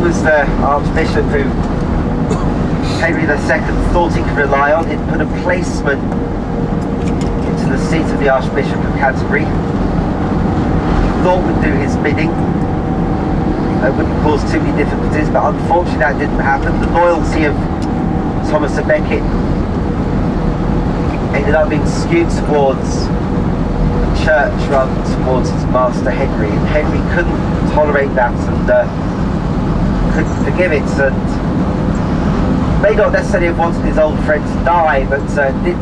was the Archbishop who Henry II thought he could rely on. He'd put a placement into the seat of the Archbishop of Canterbury. He thought would do his bidding. It wouldn't cause too many difficulties, but unfortunately that didn't happen. The loyalty of Thomas à Becket ended up being skewed towards the church rather than towards his master Henry, and Henry couldn't tolerate that and couldn't forgive it, and may not necessarily have wanted his old friend to die, but did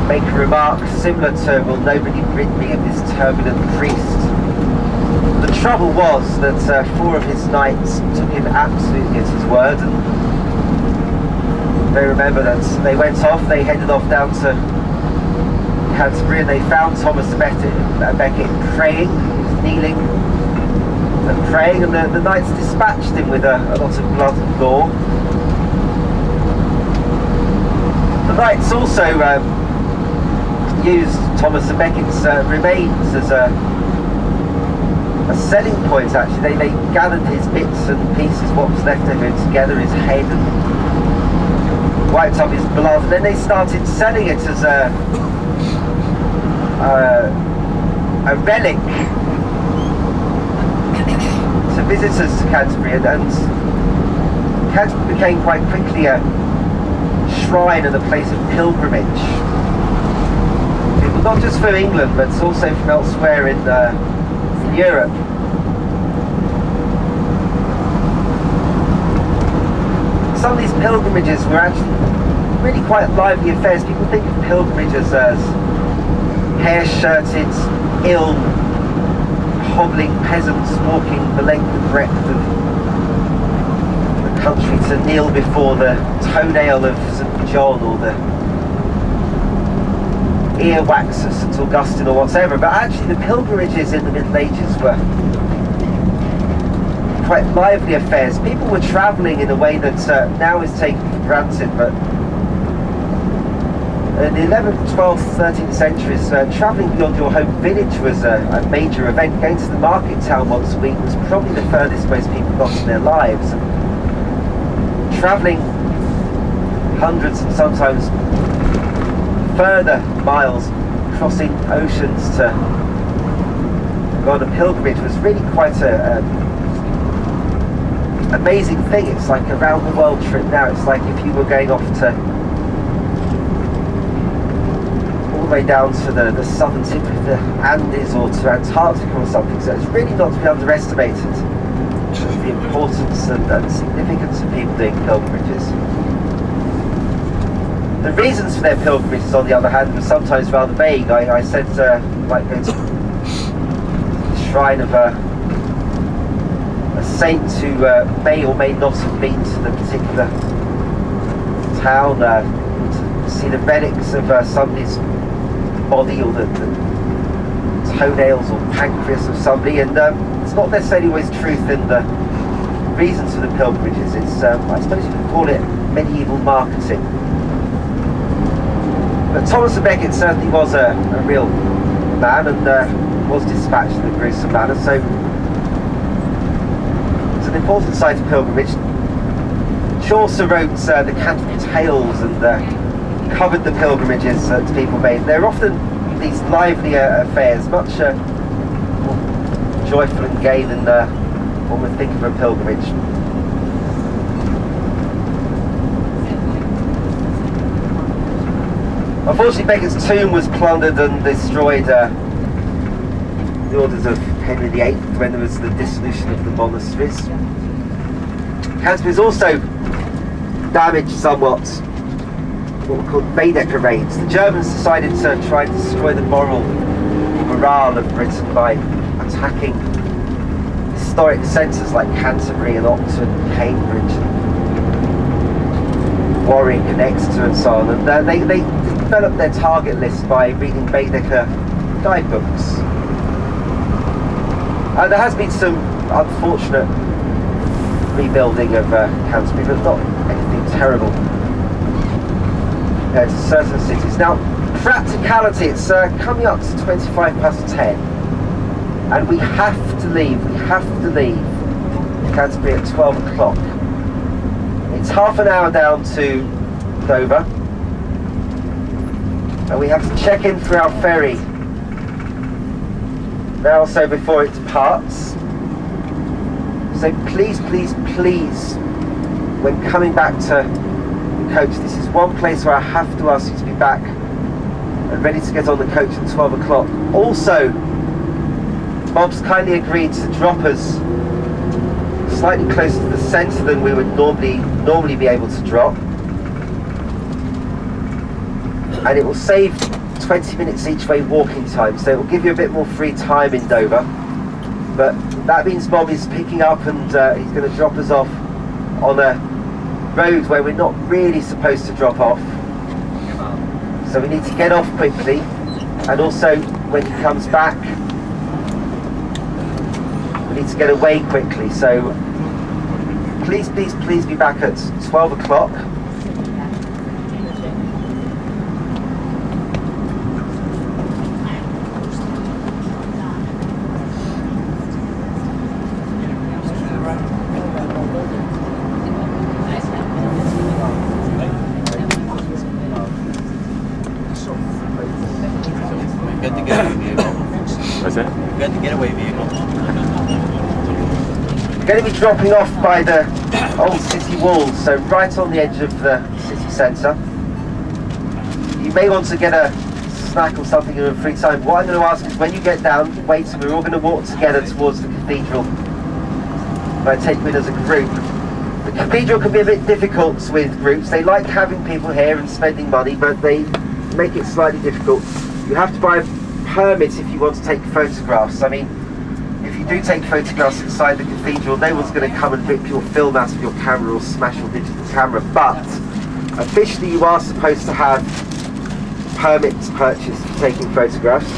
make a remark similar to, "Will nobody rid me of this turbulent priest?" The trouble was that 4 of his knights took him absolutely at his word, and they remember that they went off, they headed off down to Canterbury, and they found Thomas à Becket praying. He was kneeling and praying, and the knights dispatched him with a lot of blood and gore. The knights also used Thomas à Becket's remains as a selling point. Actually, they gathered his bits and pieces, what was left of him, together, his head, and wiped up his blood, and then they started selling it as a relic to visitors to Canterbury, and Canterbury became quite quickly a shrine and a place of pilgrimage. People, not just from England, but also from elsewhere in Europe. Some of these pilgrimages were actually really quite lively affairs. People think of pilgrimages as hair-shirted, ill, hobbling peasants walking the length and breadth of the country to kneel before the toenail of St. John or the earwax of St. Augustine or whatever, but actually the pilgrimages in the Middle Ages were quite lively affairs. People were travelling in a way that now is taken for granted, but in the 11th, 12th, 13th centuries, travelling beyond your home village was a major event. Going to the market town once a week was probably the furthest most people got in their lives. Travelling hundreds and sometimes further miles, crossing oceans to go on a pilgrimage was really quite a amazing thing. It's like a round the world trip now. It's like if you were going off to all the way down to the southern tip of the Andes or to Antarctica or something. So it's really not to be underestimated, the importance and significance of people doing pilgrimages. The reasons for their pilgrimages, on the other hand, were sometimes rather vague. I said like going to the shrine of a saint who may or may not have been to the particular town to see the relics of somebody's body, or the toenails or pancreas of somebody, and it's not necessarily always truth in the reasons for the pilgrimages. It's I suppose you could call it medieval marketing. But Thomas à Becket certainly was a real man, and was dispatched in a gruesome manner, so it's an important site of pilgrimage. Chaucer wrote the Canterbury Tales and covered the pilgrimages that people made. They're often these lively affairs, much more joyful and gay than one would think of a pilgrimage. Unfortunately, Becket's tomb was plundered and destroyed the orders of Henry VIII when there was the dissolution of the monasteries. Canterbury was also damaged somewhat, what were called Baedeker raids. The Germans decided to try and destroy the morale of Britain by attacking historic centres like Canterbury and Oxford and Cambridge and Warwick and Exeter and so on. And they developed their target list by reading Baedeker guidebooks. There has been some unfortunate rebuilding of Canterbury, but not anything terrible compared to certain cities. Now, practicality, it's coming up to 25 past 10, and we have to leave Canterbury at 12 o'clock. It's half an hour down to Dover, and we have to check in for our ferry now, so before it departs. So please, please, please, when coming back to the coach, this is one place where I have to ask you to be back and ready to get on the coach at 12 o'clock. Also, Bob's kindly agreed to drop us slightly closer to the centre than we would normally be able to drop, and it will save 20 minutes each way walking time, so it will give you a bit more free time in Dover. But that means Bob is picking up, and he's going to drop us off on a road where we're not really supposed to drop off, so we need to get off quickly. And also, when he comes back, we need to get away quickly. So please, please, please be back at 12 o'clock. Going to be dropping off by the old city walls, so right on the edge of the city centre. You may want to get a snack or something in your free time. What I'm going to ask is, when you get down, wait, and we're all going to walk together towards the cathedral. I take you in as a group. The cathedral can be a bit difficult with groups. They like having people here and spending money, but they make it slightly difficult. You have to buy a permit if you want to take photographs. I mean, if you do take photographs inside the cathedral, no one's going to come and rip your film out of your camera or smash your digital camera, but officially you are supposed to have permits purchased for taking photographs.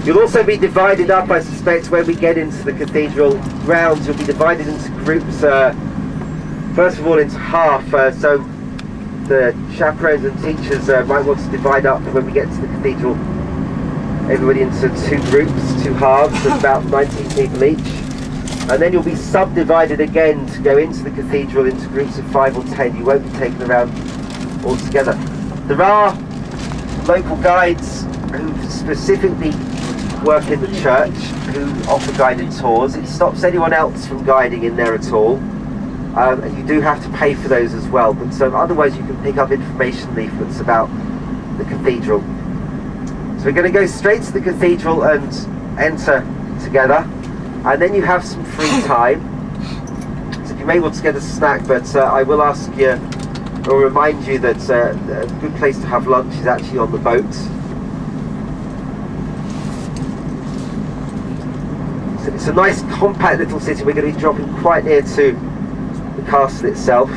You'll also be divided up, I suspect, when we get into the cathedral grounds. You'll be divided into groups, first of all into half, so the chaperones and teachers might want to divide up when we get to the cathedral, everybody into two groups, two halves of about 19 people each, and then you'll be subdivided again to go into the cathedral into groups of 5 or 10. You won't be taken around all together. There are local guides who specifically work in the church who offer guided tours. It stops anyone else from guiding in there at all, and you do have to pay for those as well, but otherwise you can pick up information leaflets about the cathedral. So we're going to go straight to the cathedral and enter together, and then you have some free time, so you may want to get a snack, but I will ask you or remind you that a good place to have lunch is actually on the boat. So it's a nice compact little city. We're going to be dropping quite near to the castle itself.